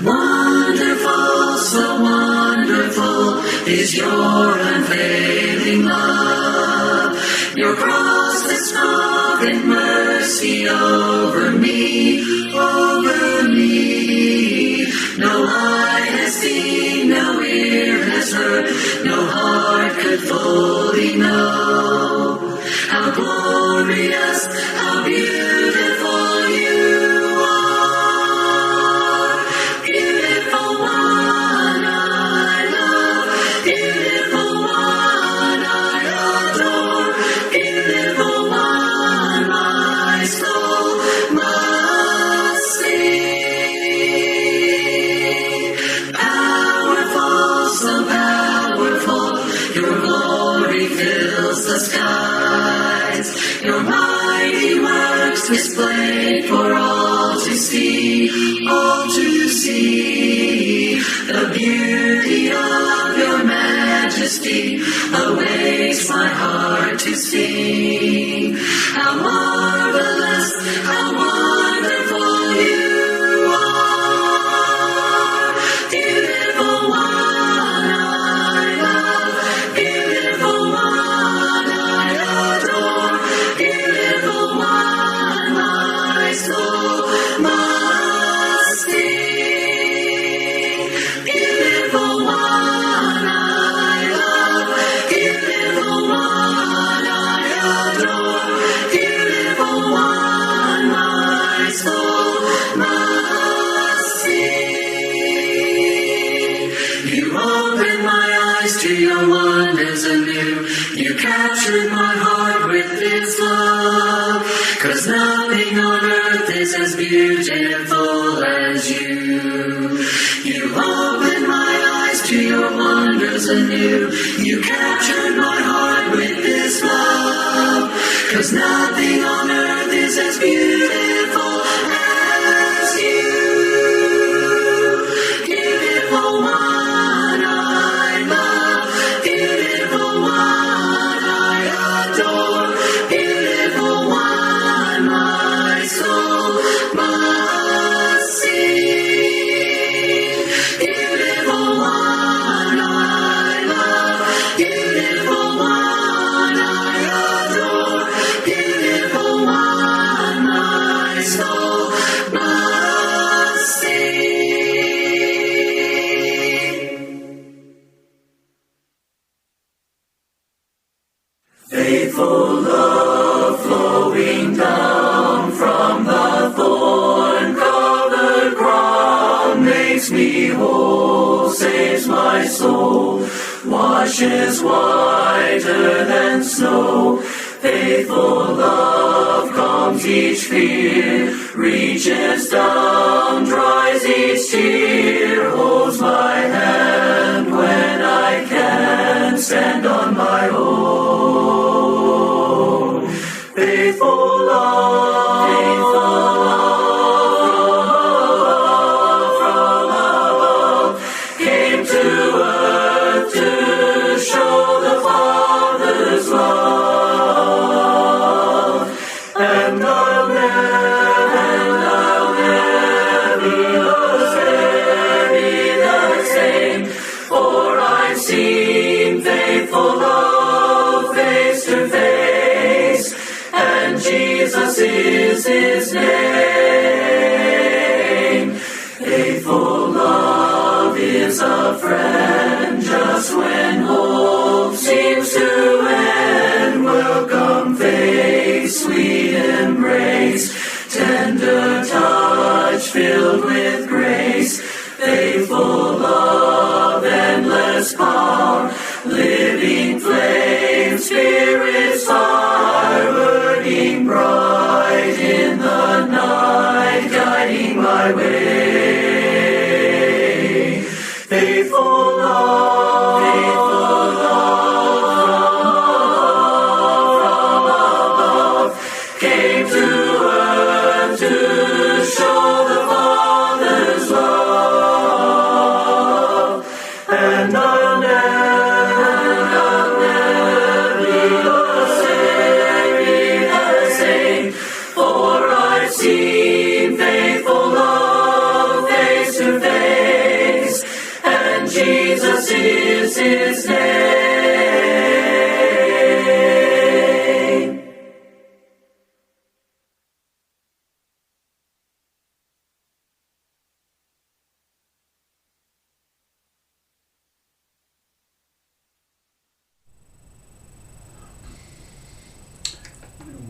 Wonderful, so wonderful is your unfailing love. Your cross has spoken mercy over me, over me. No eye has seen, no ear has heard, no heart could fully know how glorious, how beautiful you are. Beautiful one I love, beautiful one I adore, beautiful one my soul must sing. Powerful, so powerful, your glory fills the skies. Your mighty works displayed for all to see, all to see. The beauty of your majesty awakes my heart to sing. How marvelous, how wonderful you are. Beautiful one I love, beautiful one I adore, beautiful one my soul must sing. Beautiful one I love, beautiful one I adore, beautiful one my soul must sing. You opened my eyes to your wonders anew. You captured my heart with its love. 'Cause nothing on earth is as beautiful as you. You opened my eyes to your wonders anew. You captured my heart with this love. 'Cause nothing on earth is as beautiful as you. Beautiful one I love, beautiful one I adore, beautiful one my soul must sing. Beautiful one I love, beautiful one I adore, beautiful one my soul must sing. Faithful love flowing down from the thorn-covered crown makes me whole, saves my soul, washes whiter than snow. Faithful love calms each fear, reaches down, dries each tear, holds my hand when I can't stand on my own. Faithful love, from above, came to earth to show the Father's love. And I'll never be the same, for I've seen faithful love face to face, and Jesus is his name. Faithful love is a friend just when hope seems to end. Welcome face, sweet embrace, tender touch filled with grace. Faithful love, endless power, living flame, spirit's fire, burning bright in the night, guiding my way. Faithful love, from above,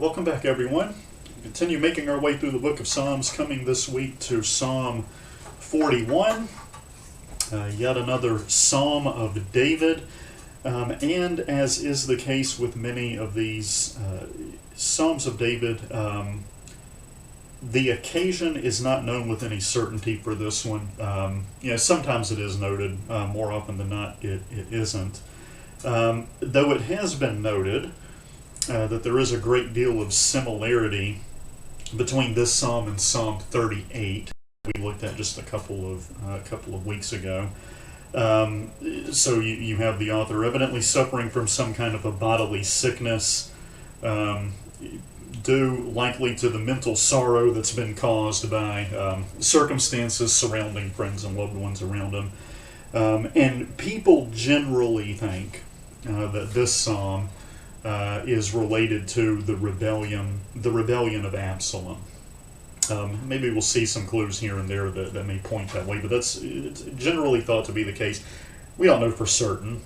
Welcome back, everyone. Continue making our way through the book of Psalms, coming this week to Psalm 41, yet another Psalm of David. And as is the case with many of these Psalms of David, the occasion is not known with any certainty for this one. Sometimes it is noted, more often than not it isn't. Though it has been noted that there is a great deal of similarity between this psalm and Psalm 38, we looked at just a couple of weeks ago. So you have the author evidently suffering from some kind of a bodily sickness, due likely to the mental sorrow that's been caused by circumstances surrounding friends and loved ones around him. And people generally think that this psalm is related to the rebellion of Absalom. Maybe we'll see some clues here and there that may point that way, but it's generally thought to be the case. We don't know for certain.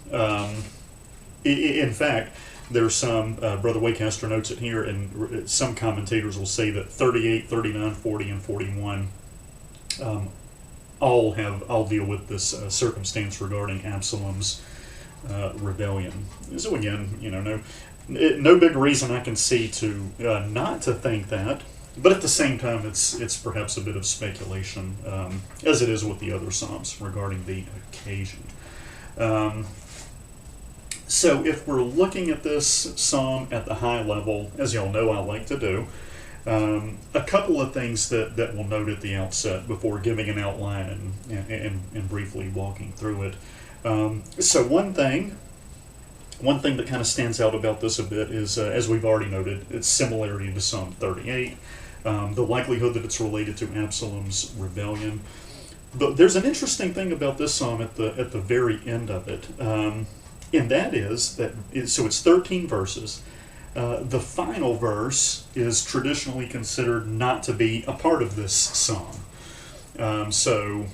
In fact, there's some, Brother Waycaster notes it here, and some commentators will say that 38, 39, 40, and 41 all deal with this circumstance regarding Absalom's rebellion. So again, no big reason I can see to not to think that, but at the same time, it's perhaps a bit of speculation, as it is with the other psalms regarding the occasion. So if we're looking at this psalm at the high level, as y'all know I like to do, a couple of things that we'll note at the outset before giving an outline and briefly walking through it. So one thing that kind of stands out about this a bit is, as we've already noted, its similarity to Psalm 38, the likelihood that it's related to Absalom's rebellion. But there's an interesting thing about this psalm at the very end of it, and that is that so it's 13 verses. The final verse is traditionally considered not to be a part of this psalm. So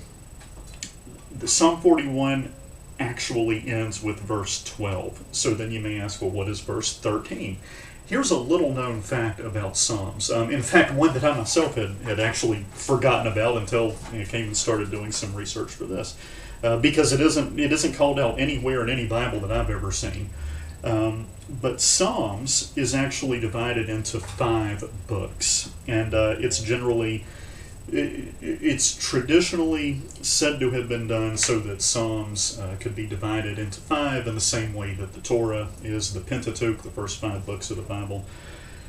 the Psalm 41 actually ends with verse 12. So then you may ask, well, what is verse 13? Here's a little known fact about Psalms. In fact, one that I myself had actually forgotten about until I came and started doing some research for this, because it isn't called out anywhere in any Bible that I've ever seen. But Psalms is actually divided into 5 books, and it's traditionally said to have been done so that Psalms could be divided into 5 in the same way that the Torah is the Pentateuch, the first 5 books of the Bible.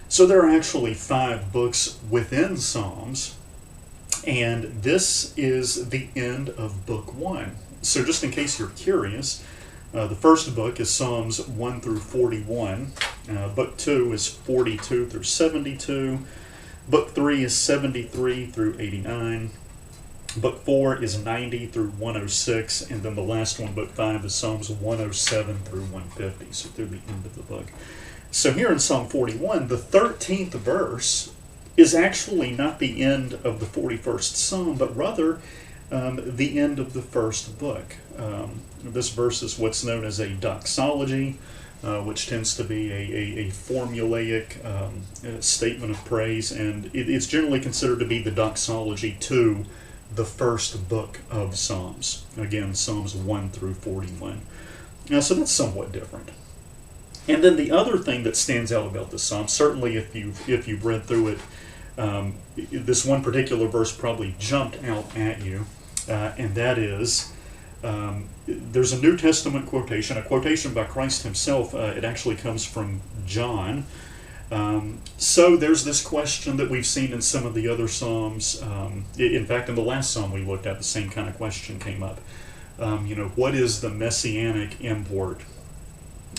So there are actually 5 books within Psalms, and this is the end of Book 1. So just in case you're curious, the first book is Psalms 1 through 41. Book 2 is 42 through 72. Book 3 is 73 through 89. Book 4 is 90 through 106. And then the last one, Book 5, is Psalms 107 through 150, so through the end of the book. So here in Psalm 41, the 13th verse is actually not the end of the 41st Psalm, but rather the end of the first book. This verse is what's known as a doxology, which tends to be a formulaic statement of praise, and it's generally considered to be the doxology to the first book of Psalms. Again, Psalms 1 through 41. So that's somewhat different. And then the other thing that stands out about this psalm, certainly if you've read through it, this one particular verse probably jumped out at you, and that is, there's a New Testament quotation, a quotation by Christ himself. It actually comes from John. So there's this question that we've seen in some of the other psalms. In fact, in the last psalm we looked at, the same kind of question came up. What is the messianic import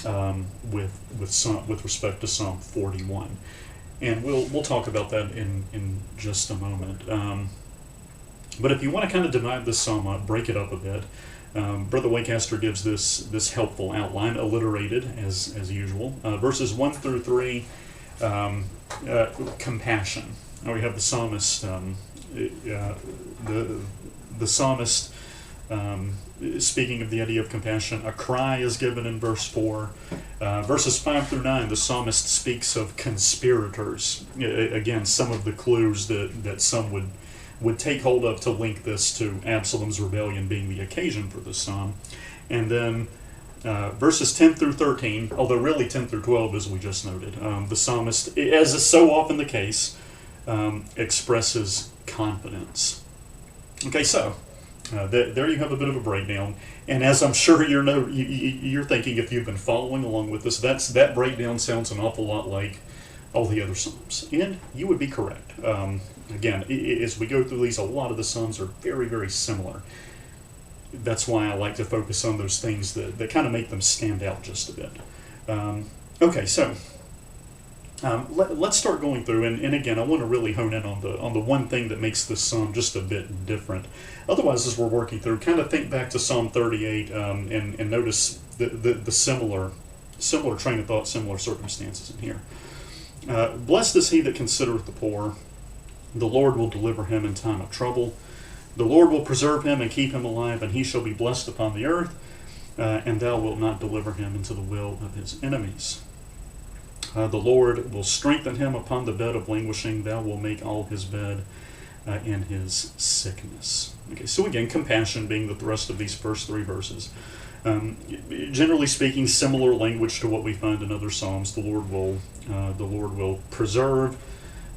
with respect to Psalm 41? And we'll talk about that in just a moment. But if you want to kind of divide this psalm up, break it up a bit, Brother Waycaster gives this helpful outline, alliterated as usual. Verses 1 through 3, compassion. Now we have the psalmist. The psalmist Speaking of the idea of compassion, a cry is given in verse 4. Verses 5 through 9, the psalmist speaks of conspirators. Again, some of the clues that some would take hold of to link this to Absalom's rebellion being the occasion for this psalm. And then verses 10 through 13, although really 10 through 12, as we just noted, the psalmist, as is so often the case, expresses confidence. Okay, so there you have a bit of a breakdown, and as I'm sure you're thinking, if you've been following along with this, that breakdown sounds an awful lot like all the other psalms, and you would be correct. Again, as we go through these, a lot of the psalms are very, very similar. That's why I like to focus on those things that kind of make them stand out just a bit. Okay, so let's start going through, and again, I want to really hone in on the one thing that makes this psalm just a bit different. Otherwise, as we're working through, kind of think back to Psalm 38 and notice the similar train of thought, similar circumstances in here. Blessed is he that considereth the poor. The Lord will deliver him in time of trouble. The Lord will preserve him and keep him alive, and he shall be blessed upon the earth, and thou wilt not deliver him into the will of his enemies. The Lord will strengthen him upon the bed of languishing. Thou will make all his bed in his sickness. Okay, so again, compassion being the thrust of these first three verses. Generally speaking, similar language to what we find in other psalms. The Lord will preserve.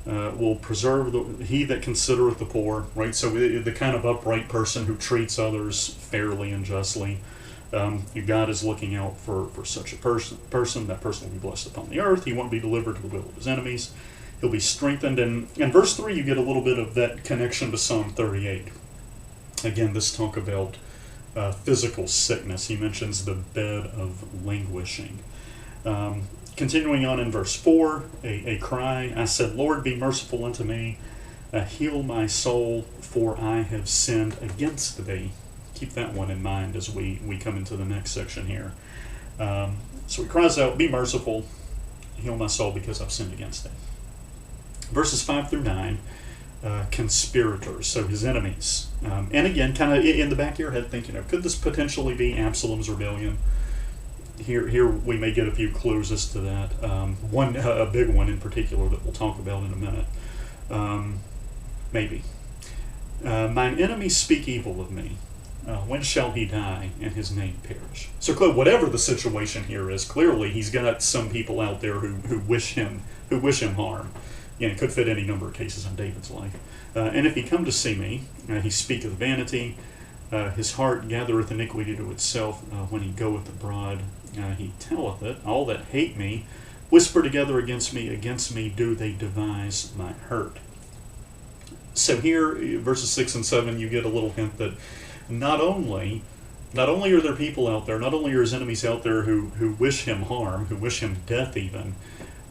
He that considereth the poor, right? So the kind of upright person who treats others fairly and justly. God is looking out for such a person. That person will be blessed upon the earth. He won't be delivered to the will of his enemies. He'll be strengthened. And in verse 3, you get a little bit of that connection to Psalm 38. Again, this talk about physical sickness. He mentions the bed of languishing. Continuing on in verse 4, a cry. I said, Lord, be merciful unto me. Heal my soul, for I have sinned against thee. Keep that one in mind as we come into the next section here. So he cries out, be merciful, heal my soul because I've sinned against thee. Verses 5 through 9, conspirators, so his enemies. And again, kind of in the back of your head thinking, could this potentially be Absalom's rebellion? Here we may get a few clues as to that. A big one in particular that we'll talk about in a minute. Maybe. Mine enemies speak evil of me. When shall he die and his name perish? So whatever the situation here is, clearly he's got some people out there who wish him harm. It could fit any number of cases in David's life. And if he come to see me, he speaketh vanity. His heart gathereth iniquity to itself. When he goeth abroad, he telleth it. All that hate me whisper together against me do they devise my hurt. So here, verses 6 and 7, you get a little hint that not only are there people out there, not only are his enemies out there who wish him harm, who wish him death even,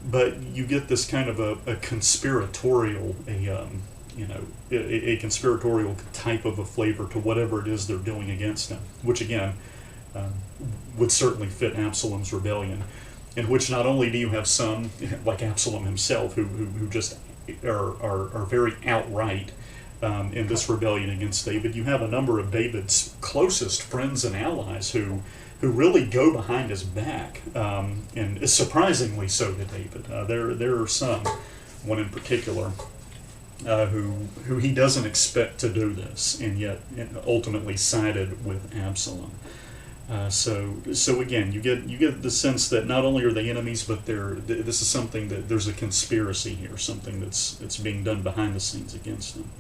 but you get this kind of a conspiratorial, a conspiratorial type of a flavor to whatever it is they're doing against him, which again would certainly fit Absalom's rebellion, in which not only do you have some, like Absalom himself, who just are very outright in this rebellion against David, you have a number of David's closest friends and allies who really go behind his back, and surprisingly so to David. There are some, one in particular, who he doesn't expect to do this, and yet ultimately sided with Absalom. So again, you get the sense that not only are they enemies, but this is something that there's a conspiracy here, something that's being done behind the scenes against them.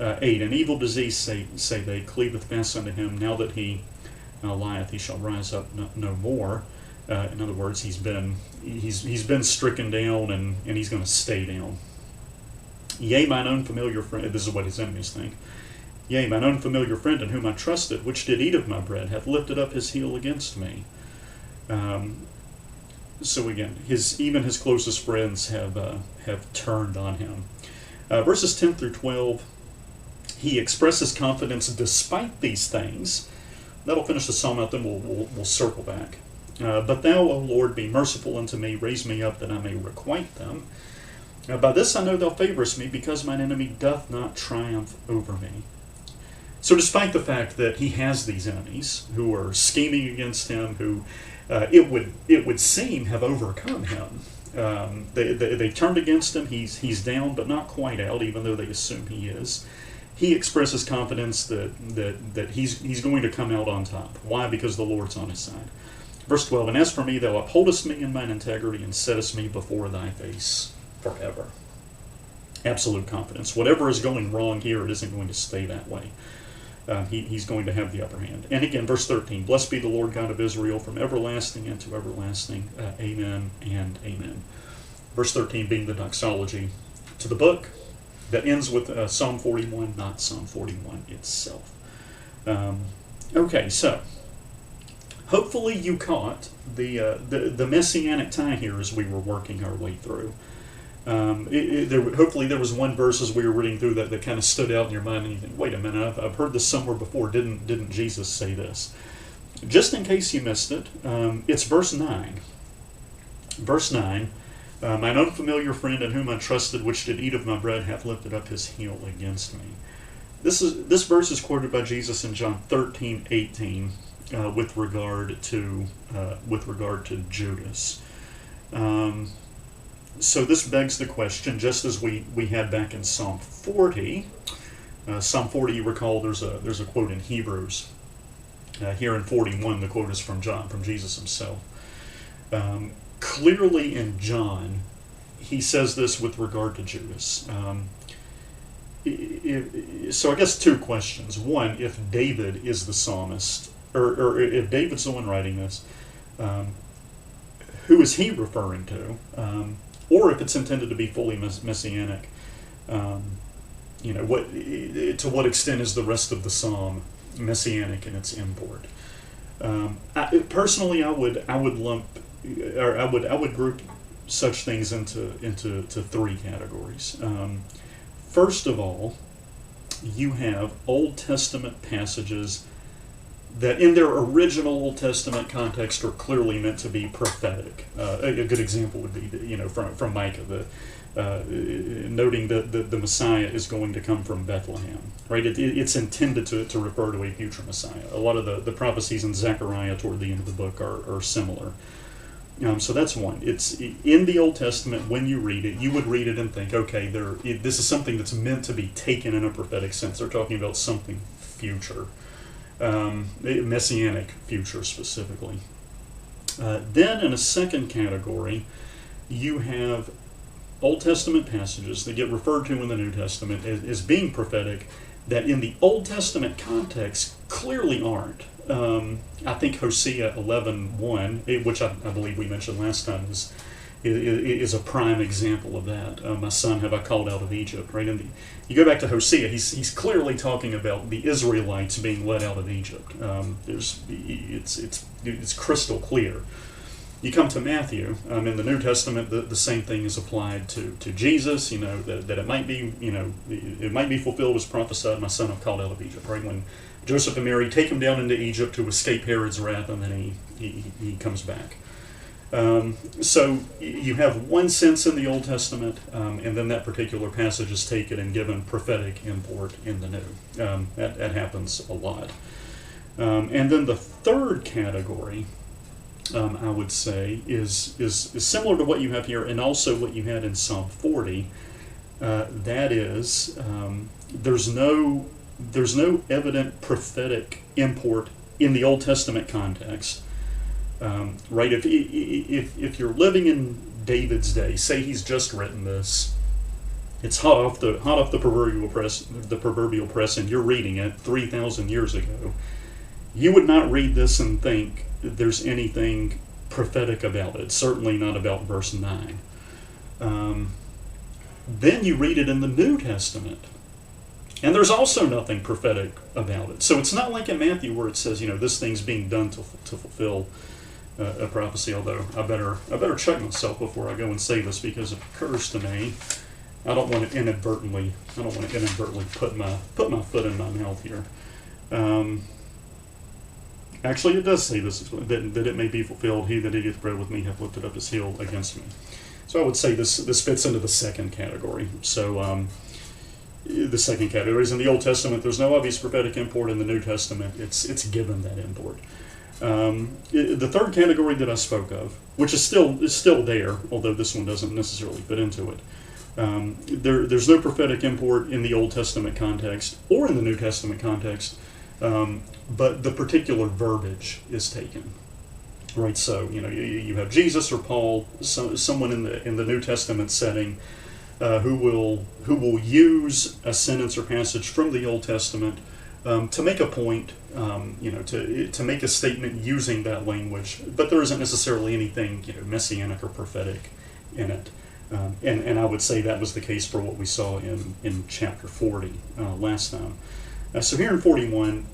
8, an evil disease, say they, cleaveth fast unto him. Now that he lieth, he shall rise up no more. In other words, he's been stricken down, and he's going to stay down. Yea, mine own familiar friend, this is what his enemies think. Yea, mine own familiar friend in whom I trusted, which did eat of my bread, hath lifted up his heel against me. So again, even his closest friends have turned on him. Verses 10 through 12, he expresses confidence despite these things. That'll finish the psalm out, then we'll circle back. But thou, O Lord, be merciful unto me, raise me up that I may requite them. By this I know thou favorest me, because mine enemy doth not triumph over me. So despite the fact that he has these enemies who are scheming against him, who it would seem have overcome him, they turned against him. He's down, but not quite out, even though they assume he is. He expresses confidence that he's going to come out on top. Why? Because the Lord's on his side. Verse 12, and as for me, thou upholdest me in mine integrity, and settest me before thy face forever. Absolute confidence. Whatever is going wrong here, it isn't going to stay that way. He's going to have the upper hand. And again, verse 13, blessed be the Lord God of Israel from everlasting into everlasting. Amen and amen. Verse 13 being the doxology to the book that ends with Psalm 41, not Psalm 41 itself. Okay, so hopefully you caught the messianic tie here as we were working our way through. Hopefully there was one verse as we were reading through that kind of stood out in your mind and you think, wait a minute, I've heard this somewhere before. Didn't Jesus say this? Just in case you missed it, it's verse 9. Verse 9, mine unfamiliar friend in whom I trusted, which did eat of my bread, hath lifted up his heel against me. This verse is quoted by Jesus in John 13:18 with regard to Judas. So this begs the question, just as we had back in Psalm 40. Psalm 40, you recall, there's a quote in Hebrews. Here in 41, the quote is from John, from Jesus himself. Clearly in John, he says this with regard to Judas. So I guess two questions. One, if David is the psalmist, or if David's the one writing this, who is he referring to? Or if it's intended to be fully messianic, to what extent is the rest of the psalm messianic in its import? Personally, I would group such things into three categories. First of all, you have Old Testament passages that in their original Old Testament context are clearly meant to be prophetic. A good example would be, from Micah, noting that the Messiah is going to come from Bethlehem. Right? It's intended to refer to a future Messiah. A lot of the prophecies in Zechariah toward the end of the book are similar. So that's one. It's in the Old Testament. When you read it, you would read it and think, okay, this is something that's meant to be taken in a prophetic sense. They're talking about something future. Messianic future specifically. Then in a second category, you have Old Testament passages that get referred to in the New Testament as being prophetic that in the Old Testament context clearly aren't. I think Hosea 11:1, which I believe we mentioned last time, is a prime example of that. My son have I called out of Egypt, right? And you go back to Hosea, he's clearly talking about the Israelites being led out of Egypt. It's crystal clear. You come to Matthew, in the New Testament, the same thing is applied to Jesus. That it might be fulfilled as prophesied. My son have called out of Egypt, right? When Joseph and Mary take him down into Egypt to escape Herod's wrath, and then he comes back. So you have one sense in the Old Testament, and then that particular passage is taken and given prophetic import in the New. That happens a lot. And then the third category, I would say, is similar to what you have here, and also what you had in Psalm 40. That is, there's no evident prophetic import in the Old Testament context. Right? If you're living in David's day, say he's just written this, it's hot off the proverbial press, and you're reading it 3,000 years ago, you would not read this and think there's anything prophetic about it. Certainly not about verse 9. Then you read it in the New Testament, and there's also nothing prophetic about it. So it's not like in Matthew where it says, this thing's being done to fulfill a prophecy. Although I better check myself before I go and say this, because it occurs to me I don't want to inadvertently put my foot in my mouth here. Actually, it does say this, that it may be fulfilled. He that eateth bread with me hath lifted up his heel against me. So I would say this fits into the second category. So The second category is in the Old Testament. There's no obvious prophetic import. In the New Testament, it's given that import. The third category that I spoke of, which is still there, although this one doesn't necessarily fit into it. There's no prophetic import in the Old Testament context or in the New Testament context, but the particular verbiage is taken. Right, so you have Jesus or Paul, someone in the New Testament setting, who will use a sentence or passage from the Old Testament to make a point, to make a statement using that language, but there isn't necessarily anything messianic or prophetic in it. And I would say that was the case for what we saw in chapter 40 last time. So here in 41,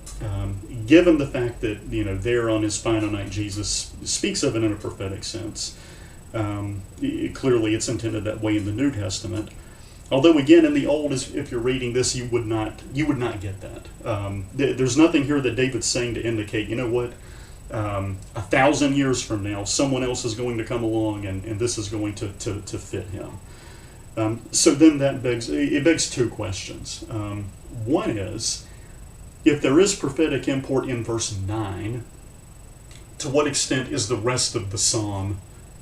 given the fact that there on his final night Jesus speaks of it in a prophetic sense, clearly it's intended that way in the New Testament. Although again, in the Old, if you're reading this, you would not get that. There's nothing here that David's saying to indicate, 1,000 years from now, someone else is going to come along and this is going to fit him. So then that begs two questions. One is, if there is prophetic import in verse 9, to what extent is the rest of the psalm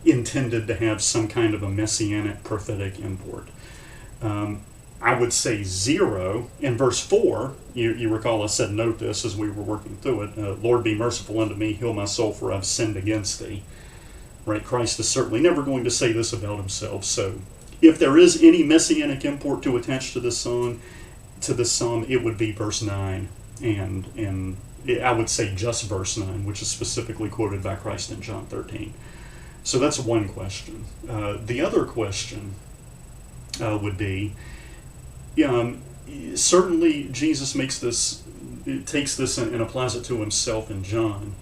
intended to have some kind of a messianic prophetic import? I would say 0. In verse 4, you recall I said, note this as we were working through it, Lord, be merciful unto me, heal my soul, for I've sinned against thee. Right? Christ is certainly never going to say this about himself. So if there is any messianic import to attach to this psalm, it would be verse 9. And I would say just verse 9, which is specifically quoted by Christ in John 13. So that's one question. The other question would be, certainly Jesus takes this and applies it to himself in John.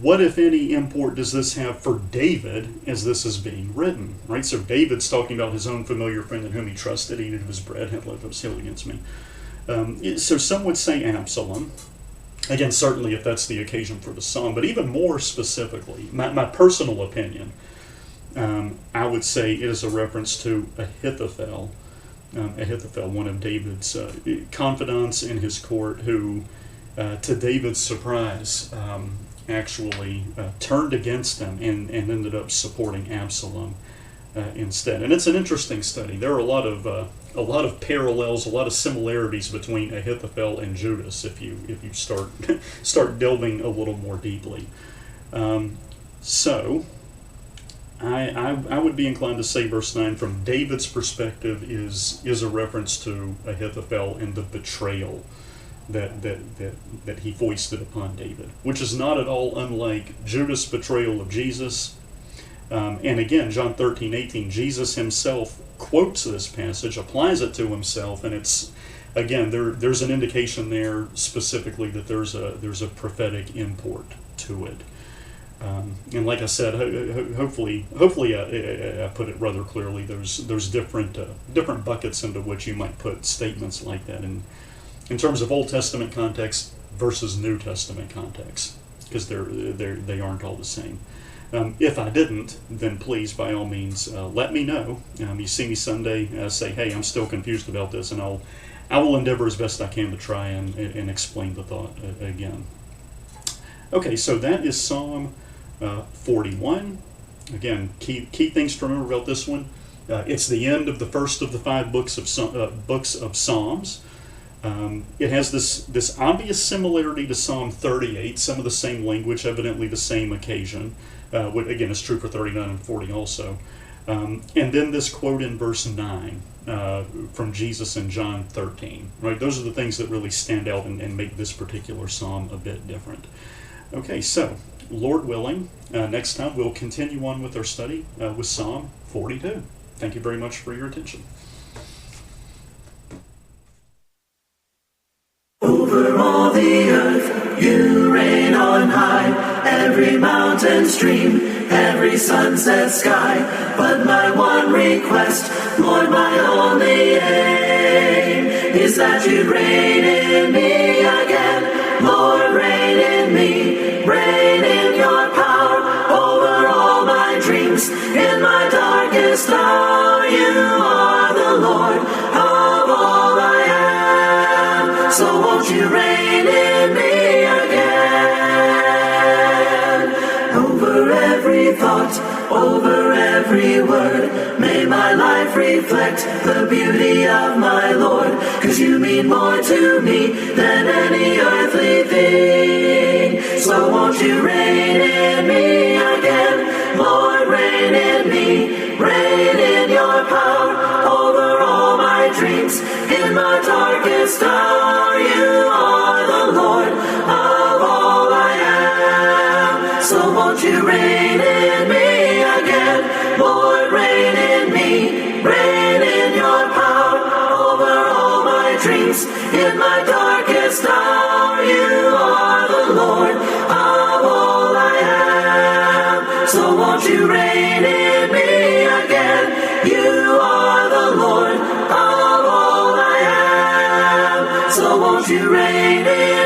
What, if any, import does this have for David as this is being written? Right. So David's talking about his own familiar friend in whom he trusted, eating of his bread, had left his heel against me. So some would say Absalom. Again, certainly if that's the occasion for the psalm, but even more specifically, my personal opinion, I would say it is a reference to Ahithophel, one of David's confidants in his court, who, to David's surprise, actually turned against him and ended up supporting Absalom instead. And it's an interesting study. There are a lot of parallels, a lot of similarities between Ahithophel and Judas if you start delving a little more deeply. So I would be inclined to say verse 9 from David's perspective is a reference to Ahithophel and the betrayal that he foisted upon David, which is not at all unlike Judas' betrayal of Jesus. And again, John 13:18, Jesus himself quotes this passage, applies it to himself, and it's, again, there's an indication there specifically that there's a prophetic import to it. And like I said, hopefully I put it rather clearly. There's different buckets into which you might put statements like that in terms of Old Testament context versus New Testament context, because they aren't all the same. If I didn't, then please, by all means, let me know. You see me Sunday, say, hey, I'm still confused about this, and I will endeavor as best I can to try and explain the thought again. Okay, so that is Psalm 41. Again, key things to remember about this one. It's the end of the first of the 5 books of Psalms. It has this obvious similarity to Psalm 38, some of the same language, evidently the same occasion. Again, it's true for 39 and 40 also. And then this quote in verse 9 from Jesus in John 13. Right? Those are the things that really stand out and make this particular psalm a bit different. Okay, so, Lord willing, next time we'll continue on with our study with Psalm 42. Thank you very much for your attention. Over all the earth, you reign on high, every mountain stream, every sunset sky. But my one request, Lord, my only aim, is that you reign in me again. Lord, reign in me, reign in your power, over all my dreams, in my darkest hour. You are the Lord of all I thought, over every word. May my life reflect the beauty of my Lord, 'cause you mean more to me than any earthly thing. So won't you reign in me again, Lord, reign in me, reign in your power over all my dreams. In my darkest hour, you are the Lord of all I am. So won't you reign in me again, Lord, reign in me, reign in your power over all my dreams. In my darkest hour, you are the Lord of all I am. So won't you reign in me again, you are the Lord of all I am. So won't you reign in